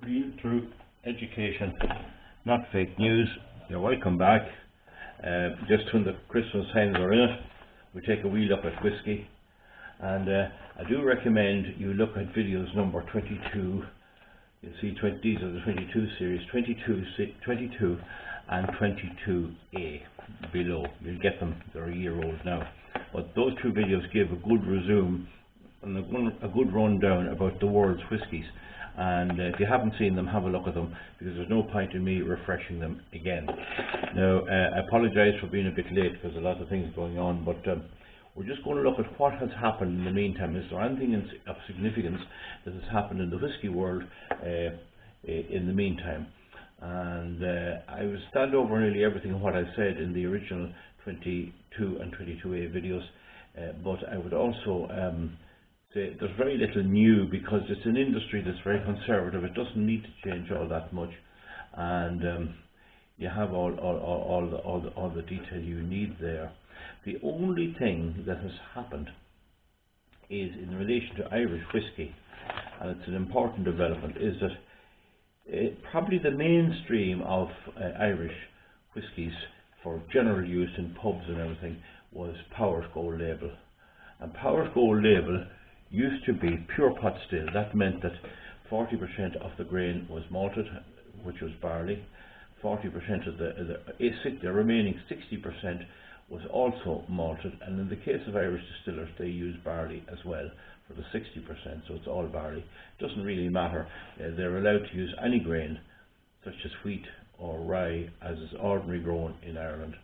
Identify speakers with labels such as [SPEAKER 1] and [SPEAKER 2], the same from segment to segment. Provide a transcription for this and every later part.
[SPEAKER 1] Real true education, not fake news. You're welcome back. Just when the Christmas hens are in it, we take a wee look at whiskey, and I do recommend you look at videos number 22. You'll see these are the 22 series, 22 and 22A below. You'll get them, they're a year old now. But those two videos give a good resume and a good rundown about the world's whiskies. And if you haven't seen them, have a look at them, because there's no point in me refreshing them again. Now, I apologise for being a bit late because a lot of things going on, but we're just going to look at what has happened in the meantime. Is there anything of significance that has happened in the whisky world in the meantime? And I will stand over nearly everything of what I said in the original 22 and 22A videos, but I would also say there's very little new, because it's an industry that's very conservative. It doesn't need to change all that much, and you have all the detail you need there. The only thing that has happened is in relation to Irish whiskey, and it's an important development, is that probably the mainstream of Irish whiskies for general use in pubs and everything was Power's Gold Label. And Power's Gold Label used to be pure pot still. That meant that 40% of the grain was malted, which was barley. 40% of the remaining 60% was also malted, and in the case of Irish Distillers, they use barley as well for the 60%, so it's all barley. It doesn't really matter. They're allowed to use any grain, such as wheat or rye, as is ordinarily grown in Ireland,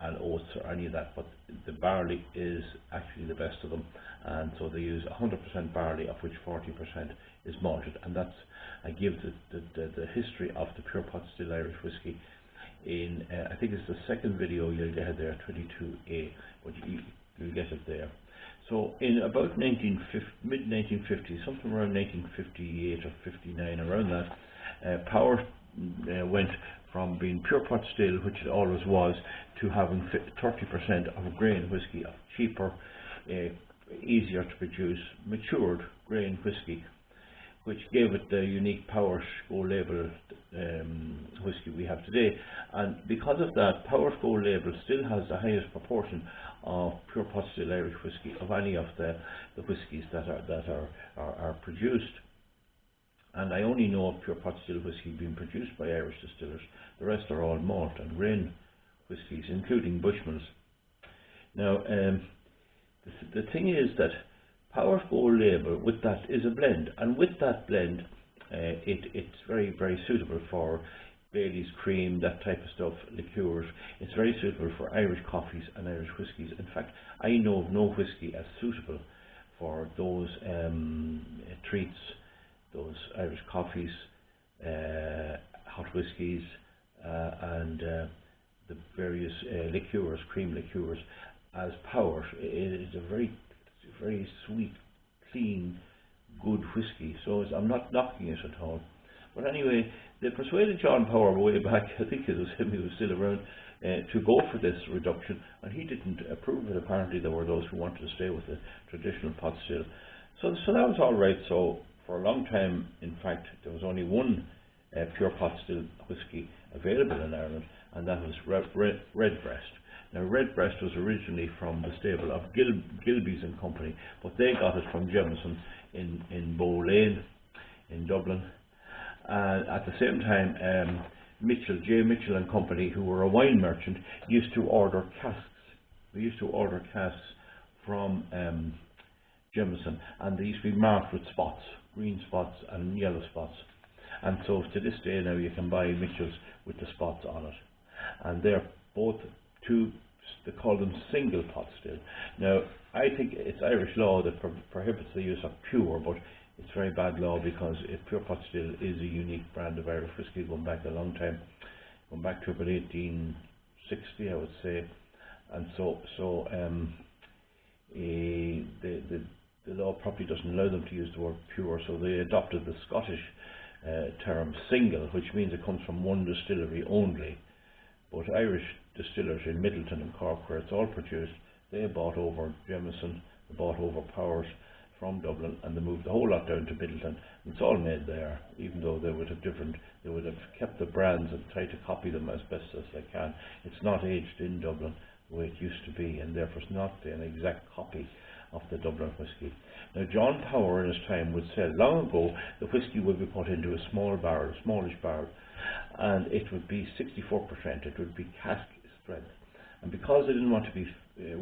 [SPEAKER 1] and oats or any of that, but the barley is actually the best of them, and so they use 100% barley, of which 40% is malted. And that's, I give the history of the pure pot still Irish whiskey in I think it's the second video you'll get there, 22A, but you'll get it there. So in about mid-1950s, something around 1958 or 59, around that, Power went from being pure pot still, which it always was, to having 30% of grain whiskey, of cheaper, easier to produce, matured grain whiskey, which gave it the unique Power's Gold Label whiskey we have today. And because of that, Power's Gold Label still has the highest proportion of pure pot still Irish whiskey of any of the whiskies that are produced. And I only know of pure pot still whiskey being produced by Irish Distillers. The rest are all malt and grain whiskies, including Bushmills. Now, the thing is that Power's Gold Label with that is a blend, and with that blend, it's very, very suitable for Bailey's cream, that type of stuff, liqueurs. It's very suitable for Irish coffees and Irish whiskies. In fact, I know of no whiskey as suitable for those treats, those Irish coffees, hot whiskies, and the various liqueurs, cream liqueurs, as Power. It is a very sweet, clean, good whiskey. So I'm not knocking it at all. But anyway, they persuaded John Power way back, I think it was him, he was still around, to go for this reduction, and he didn't approve it. Apparently there were those who wanted to stay with the traditional pot still. So that was all right. So for a long time, in fact, there was only one pure pot still whiskey available in Ireland, and that was Redbreast. Now, Redbreast was originally from the stable of Gilbey's and Company, but they got it from Jameson in Bow Lane in Dublin. At the same time, J. Mitchell and Company, who were a wine merchant, used to order casks. They used to order casks from Jameson, and they used to be marked with spots, green spots and yellow spots. And so to this day now you can buy Mitchell's with the spots on it. And they're both they call them single pot still. Now, I think it's Irish law that prohibits the use of pure, but it's very bad law, because pure pot still is a unique brand of Irish whiskey going back a long time, going back to about 1860, I would say. And so the law probably doesn't allow them to use the word pure, so they adopted the Scottish term single, which means it comes from one distillery only. But Irish Distillers in Middleton and Cork, where it's all produced, they bought over Jameson, they bought over Powers from Dublin, and they moved the whole lot down to Middleton. It's all made there, even though they would have kept the brands and tried to copy them as best as they can. It's not aged in Dublin the way it used to be, and therefore it's not an exact copy of the Dublin whisky. Now, John Power in his time would say long ago the whisky would be put into a small barrel, a smallish barrel, and it would be 64%, it would be cask strength. And because they didn't want to be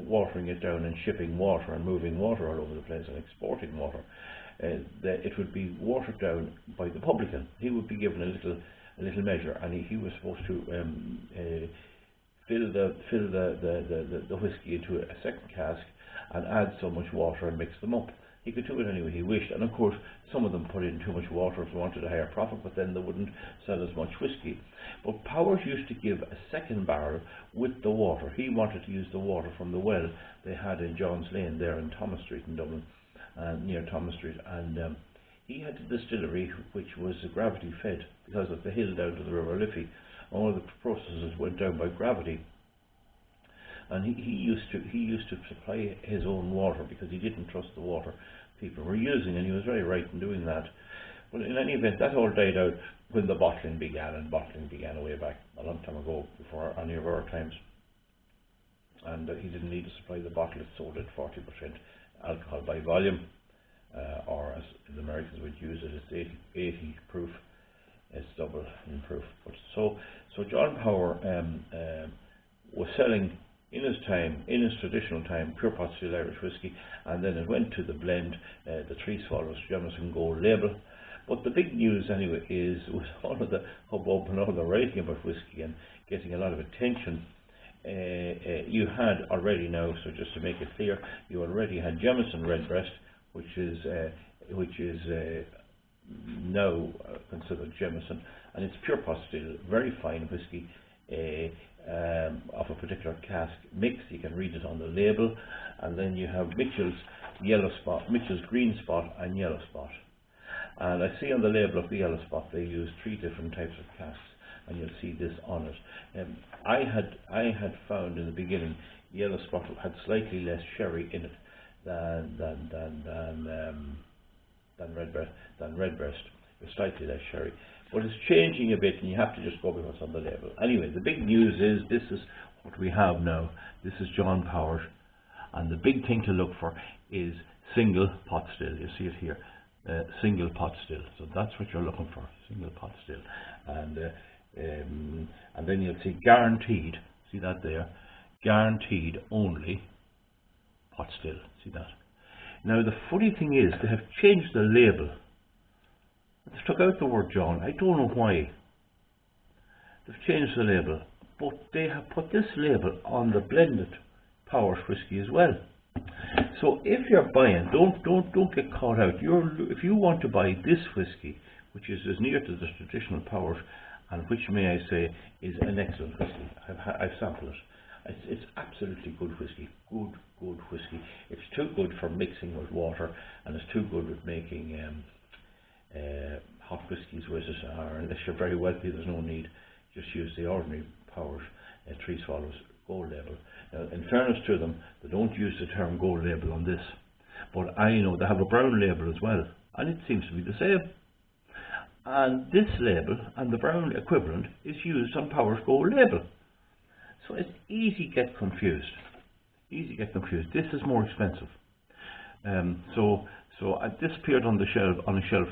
[SPEAKER 1] watering it down and shipping water and moving water all over the place and exporting water, it would be watered down by the publican. He would be given a little measure, and he was supposed to fill the whisky into a second cask and add so much water and mix them up. He could do it any way he wished, and of course some of them put in too much water if they wanted a higher profit, but then they wouldn't sell as much whisky. But Powers used to give a second barrel with the water. He wanted to use the water from the well they had in John's Lane there in Thomas Street in Dublin, near Thomas Street, and he had a distillery which was gravity fed because of the hill down to the River Liffey. All the processes went down by gravity. And he used to supply his own water because he didn't trust the water people were using, and he was very right in doing that. But in any event, that all died out when the bottling began, and bottling began way back a long time ago, before any of our times. And he didn't need to supply the bottle; it sold at 40% alcohol by volume, or as the Americans would use it, it's 80 proof. It's double in proof. But so John Power was selling, in his time, in his traditional time, pure pot still Irish whisky, and then it went to the blend, the Three Swallows Jameson Gold label. But the big news anyway is, with all of the hubbub and all the writing about whisky and getting a lot of attention, you had already now, so just to make it clear, you already had Jameson Redbreast, which is now considered Jameson, and it's pure pot still, very fine whisky, of a particular cask mix. You can read it on the label. And then you have Mitchell's yellow spot, Mitchell's green spot, and yellow spot. And I see on the label of the yellow spot they use 3 different types of casks, and you'll see this on it. I had found in the beginning yellow spot had slightly less sherry in it than Redbreast. It was slightly less sherry. But it's changing a bit, and you have to just go with what's on the label. Anyway, the big news is this is what we have now. This is John Powers, and the big thing to look for is single pot still. You see it here, single pot still. So that's what you're looking for, single pot still. And then you'll see guaranteed. See that there, guaranteed only pot still. See that. Now the funny thing is they have changed the label. They've took out the word John. I don't know why. They've changed the label, but they have put this label on the blended Powers whisky as well. So if you're buying, don't get caught out. If you want to buy this whisky, which is as near to the traditional Powers, and which, may I say, is an excellent whisky. I've sampled it. It's absolutely good whisky. Good whisky. It's too good for mixing with water, and it's too good with making hot whiskies with it, or unless you're very wealthy, there's no need. Just use the ordinary Powers Three Swallows Gold label. Now, in fairness to them, they don't use the term gold label on this, but I know they have a brown label as well, and it seems to be the same. And this label and the brown equivalent is used on Powers Gold label, so it's easy to get confused. This is more expensive. So this appeared on a shelf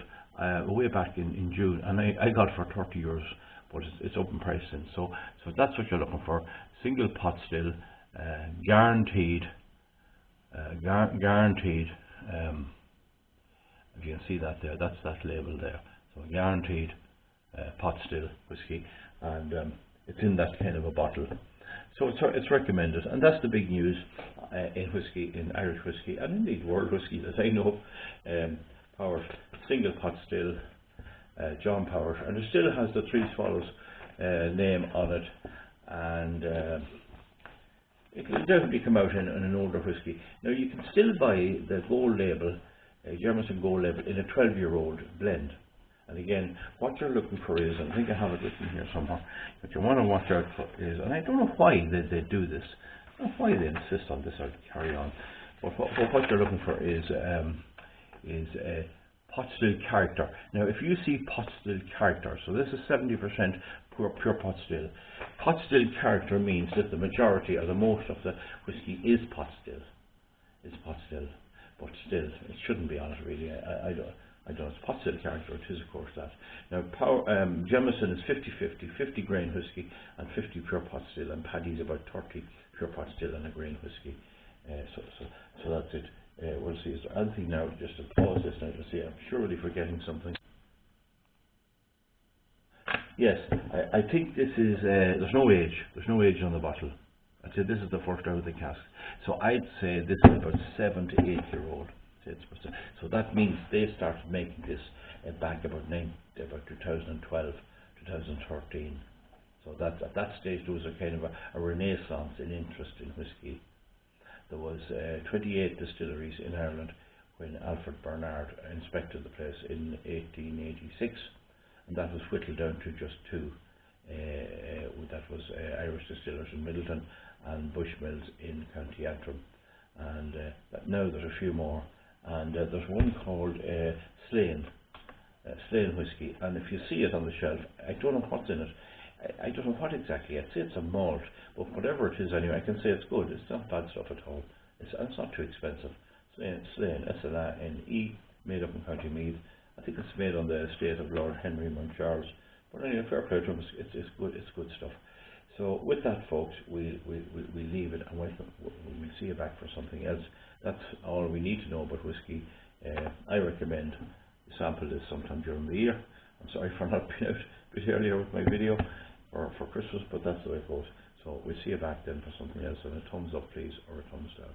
[SPEAKER 1] way back in June, and I got it for €30, but it's open price since. So that's what you're looking for: single pot still, guaranteed. Guaranteed. If you can see that there, that's that label there. So guaranteed pot still whisky, and it's in that kind of a bottle. So it's recommended, and that's the big news in whisky, in Irish whisky, and indeed world whisky that I know. Powers single pot still, John Powers, and it still has the Three Swallows name on it, and it will definitely come out in an older whisky. Now you can still buy the gold label, Jameson Gold label, in a 12-year-old blend. And again, what you're looking for is, and I think I have it written here somewhere, what you want to watch out for is, and I don't know why they do this, I don't know why they insist on this, I'll carry on, but what you're looking for is is pot still character. Now, if you see pot still character, so this is 70% pure pot still. Pot still character means that the majority or the most of the whiskey is pot still. But still, it shouldn't be on it really. I don't. It's pot still character. It is, of course, that. Now, Jameson is 50-50, 50 grain whiskey and 50 pure pot still, and Paddy's about 30 pure pot still and a grain whiskey. So that's it. We'll see. Is there anything now? Just to pause this now to see. I'm surely forgetting something. Yes, I think this is. There's no age. There's no age on the bottle. I'd say this is the first out of the cask. So I'd say this is about 7 to 8 year old. So that means they started making this back about 2012, 2013. So that at that stage there was a kind of a renaissance in interest in whiskey. There was 28 distilleries in Ireland when Alfred Bernard inspected the place in 1886, and that was whittled down to just 2. That was Irish Distillers in Middleton and Bushmills in County Antrim, and now there's a few more, and there's one called Slane whiskey, and if you see it on the shelf, I don't know what's in it. I don't know what exactly. I'd say it's a malt, but whatever it is anyway, I can say it's good. It's not bad stuff at all. It's not too expensive. Slane, S-L-A-N-E, made up in County Meath. I think it's made on the estate of Lord Henry Mount Charles. But anyway, fair play to him. It's good. It's good stuff. So with that, folks, we leave it, and we'll see you back for something else. That's all we need to know about whiskey. I recommend you sample this sometime during the year. I'm sorry for not being out a bit earlier with my video for Christmas, but that's the way it goes. So we'll see you back then for something else, and a thumbs up please, or a thumbs down.